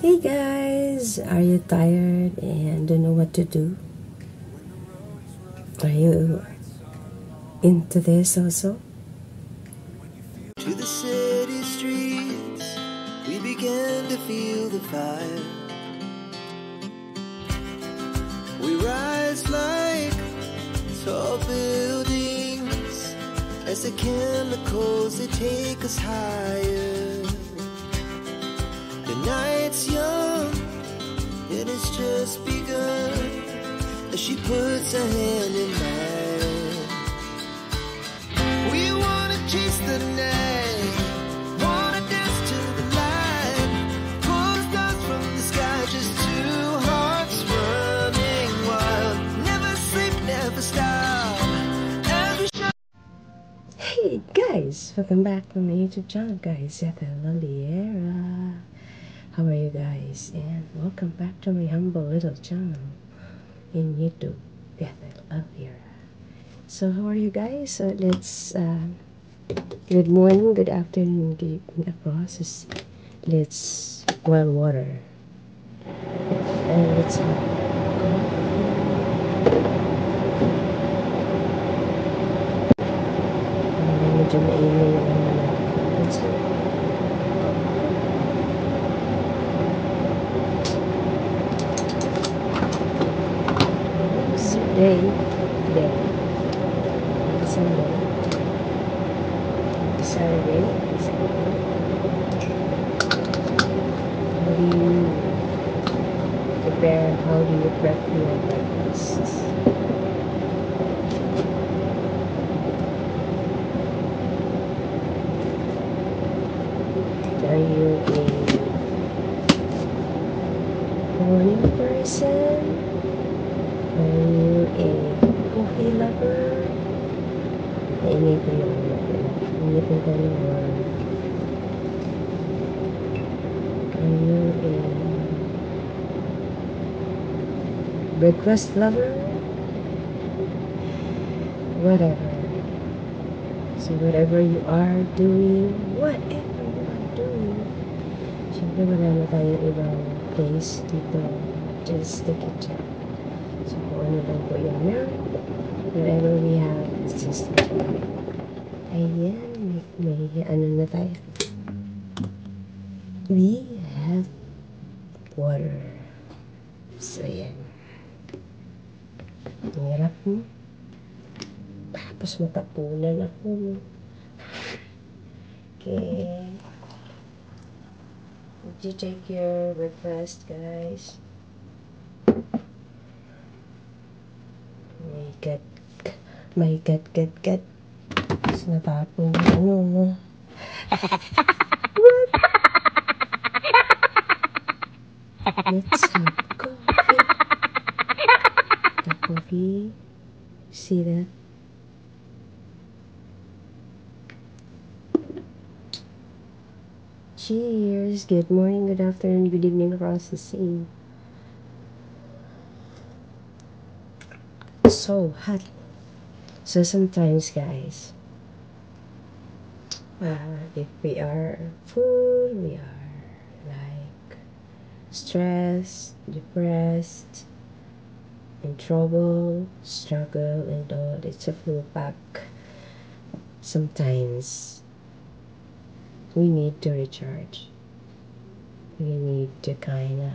Hey guys, are you tired and don't know what to do? Are you into this also? To the city streets, we began to feel the fire. We rise like tall buildings as the chemicals, they take us higher. The night's young and it's just begun as she puts her hand in mine. We wanna chase the night, wanna dance to the light, pull the stars from the sky, just two hearts running wild. Never sleep, never stop. Hey guys, welcome back to my YouTube channel guys, Era. How are you guys? And welcome back to my humble little channel in YouTube, Era. So how are you guys? So let's good morning, good afternoon, good evening across. Let's boil water and let's have medyo maingay yung ano natin. Let's have Sunday. Saturday. How do you prepare? How do you prep your breakfast? Are you a morning person? Are you a coffee lover? Anything ka naman. Are you a breakfast lover? Whatever. So whatever you are doing, syempre marami tayong ibang place dito, just the kitchen. So kung ano lang po yung meron, whatever we have, it's just the kitchen. Ayan, may ano na tayo. We have water. So ayan. Hirap mo. Tapos matapunan ako. Okay. Did you take your breakfast, guys? My gut. Tapos natapon yung ano. What? Let's have coffee. The coffee. See that? Cheers. Good morning, good afternoon, good evening across the sea. So hot. So sometimes, guys, if we are full, we are like stressed, depressed, in trouble, struggle, and all. It's a full pack. Sometimes we need to recharge. We need to kind of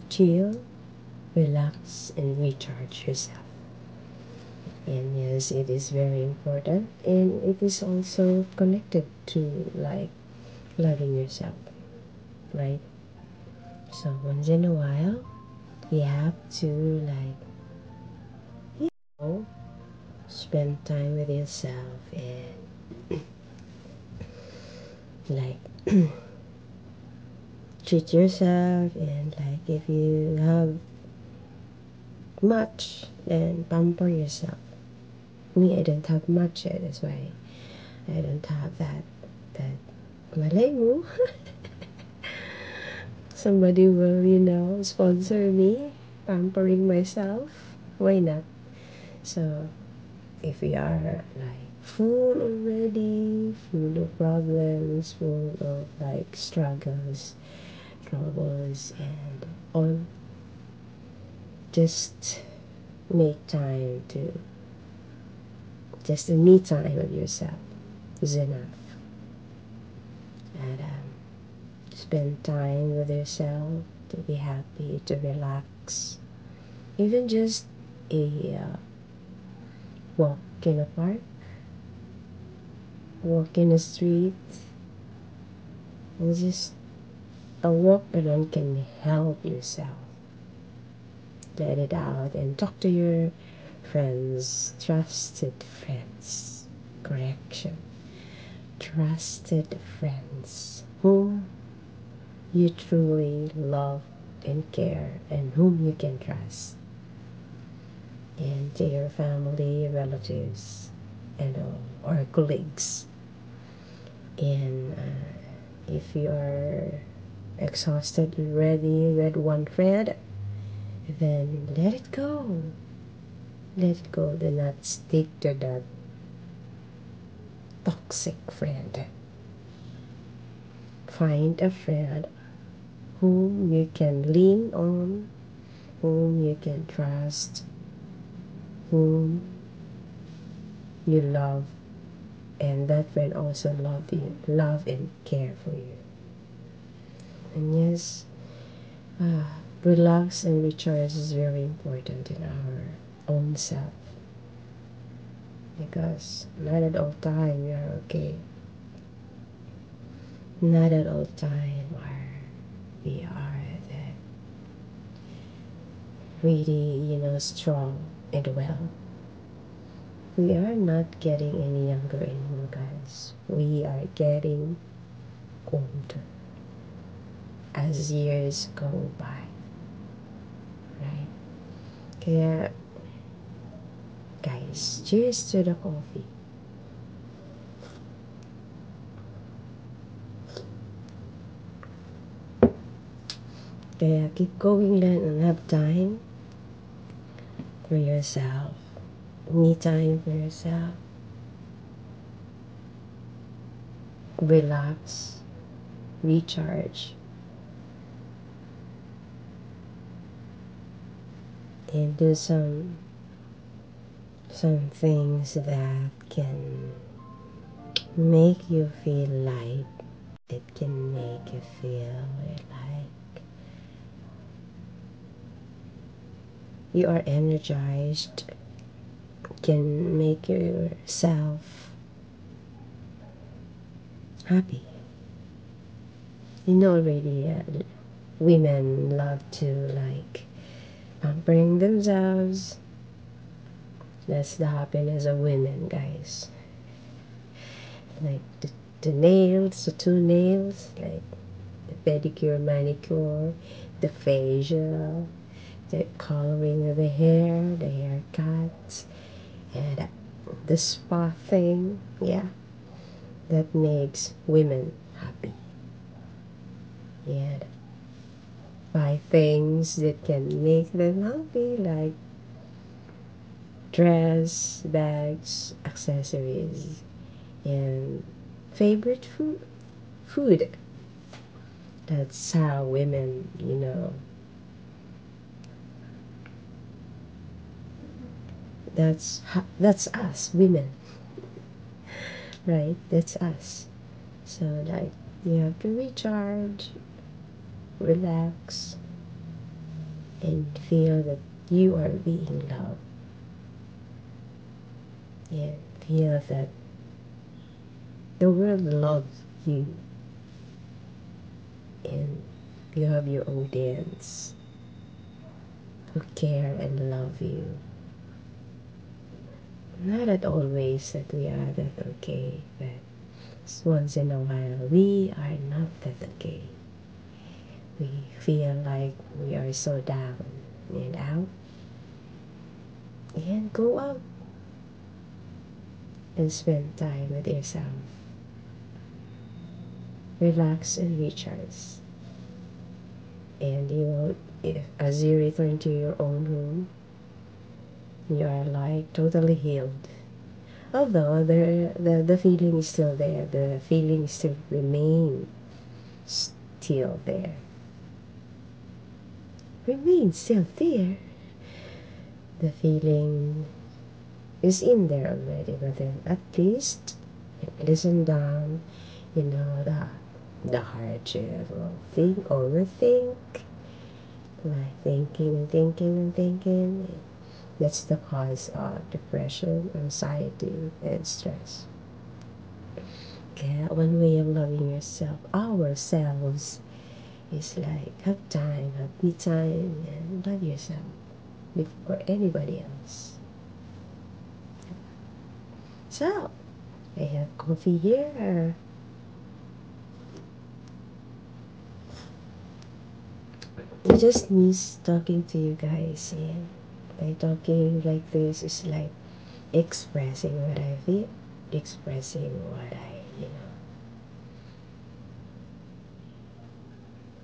chill, relax, and recharge yourself. And yes, it is very important, and it is also connected to like loving yourself, right? So once in a while, you have to spend time with yourself and treat yourself, and if you have much, then pamper yourself. Me, I don't have much yet, that's why I don't have that malay mo. Somebody will, sponsor me pampering myself. Why not? So if we are full already, full of problems, full of struggles, troubles and all. Just make time to just a me time with yourself is enough. And spend time with yourself to be happy, to relax. Even just a walk in a park, walk in the street, and just a walk alone can help yourself. Let it out and talk to your friends, trusted friends. Correction. Trusted friends whom you truly love and care and whom you can trust. And to your family, relatives, and all, or colleagues. And if you are exhausted already with one friend, then let it go. Let it go. Do not stick to that toxic friend. Find a friend whom you can lean on, whom you can trust, whom you love, and that friend also love and care for you. And yes, relax and recharge is very important in our own self, because not at all time we are okay. Not at all time we are really, strong and well. We are not getting any younger anymore, guys. We are getting older as years go by. Right? Kaya, guys, cheers to the coffee. Kaya keep going lang and have time for yourself. Me time for yourself. Relax. Recharge. And do some things that can make you feel light. It can make you feel like you are energized. Can make yourself happy. You know already, women love to pampering themselves. That's the happiness of women, guys. Like the nails, the two nails, like the pedicure, manicure, the facial, the coloring of the hair, the haircuts, and the spa thing. Yeah, that makes women happy. And buy things that can make them happy, like dress, bags, accessories, and favorite food. That's how women, that's us women, right? That's us. So you have to recharge, relax, and feel that you are being loved, and feel that the world loves you, and you have your audience who care and love you. Not at always that we are that okay, but once in a while we are not that okay. We feel like we are so down and out, and go out and spend time with yourself. Relax and recharge. And as you return to your own room, you are totally healed. Although the feeling is still there, the feeling still remain still there. remains still there. The feeling is in there already, but then at least it isn't down, the hardship of overthink, like thinking and thinking and thinking. That's the cause of depression, anxiety, and stress. Okay, one way of loving ourselves, is like have me time, and love yourself before anybody else. So, I have coffee here. I just miss talking to you guys, and by talking like this is like expressing what I feel, expressing what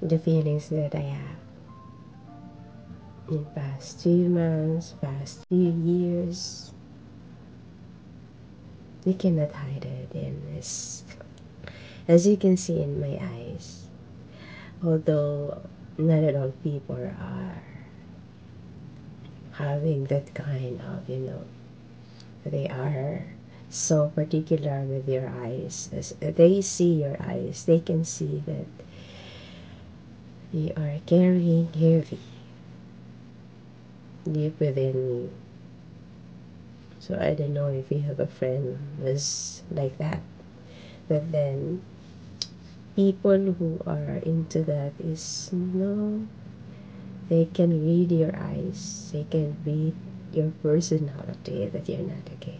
the feelings that I have in past 2 months, past few years. We cannot hide it in this, as you can see in my eyes. Although not at all people are having that kind of, they are so particular with your eyes. As they see your eyes, they can see that you are carrying heavy deep within you. So I don't know if you have a friend who's like that. But then people who are into that is they can read your eyes. They can read your personality that you're not okay.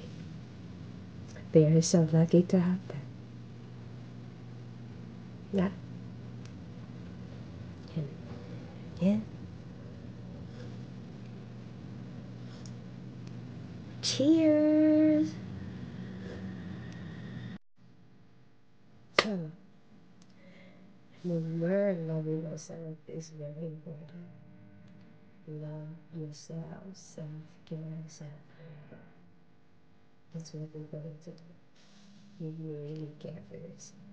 They are so lucky to have that. Yeah. Yeah. Cheers. So, remember, loving yourself is very important. Love yourself, self-care, self-care. That's what we're going to do. You really care for yourself.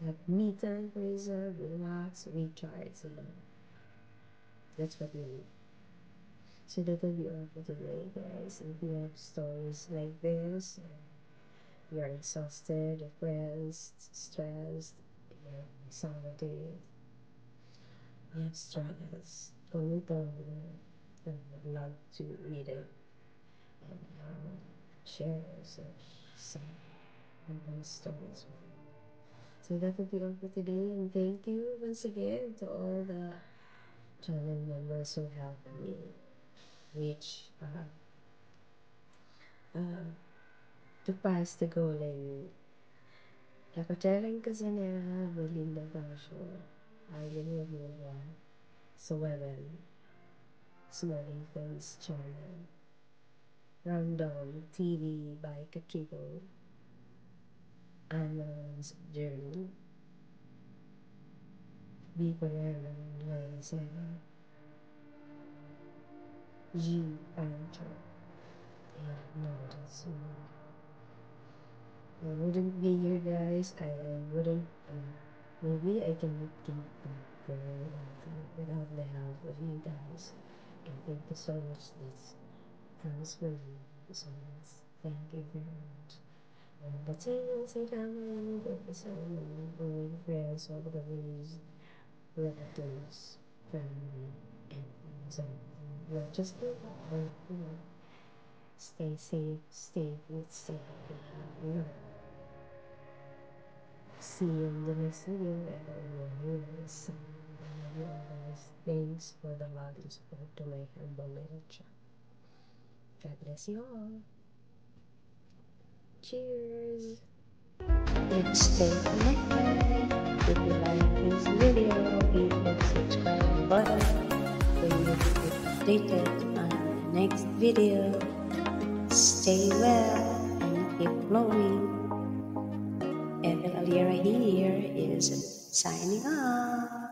Have me time for yourself, relax, recharge. That's what we need. So that will be all for today, guys. If you have stories like this, you're exhausted, depressed, stressed, anxiety, you have struggles, comment down below. I would love to read it and share some of those stories with you. So that will be all for today, and thank you once again to all the channel members who helped me reach to pass the goal. And nakatalang kasi na Belinda Basho, Arlen Rivera, Suwelen, Small Infants Channel, Random TV by Katriko, Anna's Journey, B. Palermo, 97, G. Ancho, and Notice. I wouldn't be here, guys. I wouldn't. Maybe I cannot keep going without the help of you guys. And thank you so much. This comes from you. So thank you very much. And that's it. Say family. Thank you so much. Friends, all the ways, relatives, family, and so not just the stay safe, stay good, stay happy. See you in the next video, and I will thanks for the love and support to my humble little channel. God bless you all. Cheers. Let's stay connected. If you like this video, hit the subscribe button so you will be updated on the next video. Stay well and keep glowing. Evan Alira here is signing off.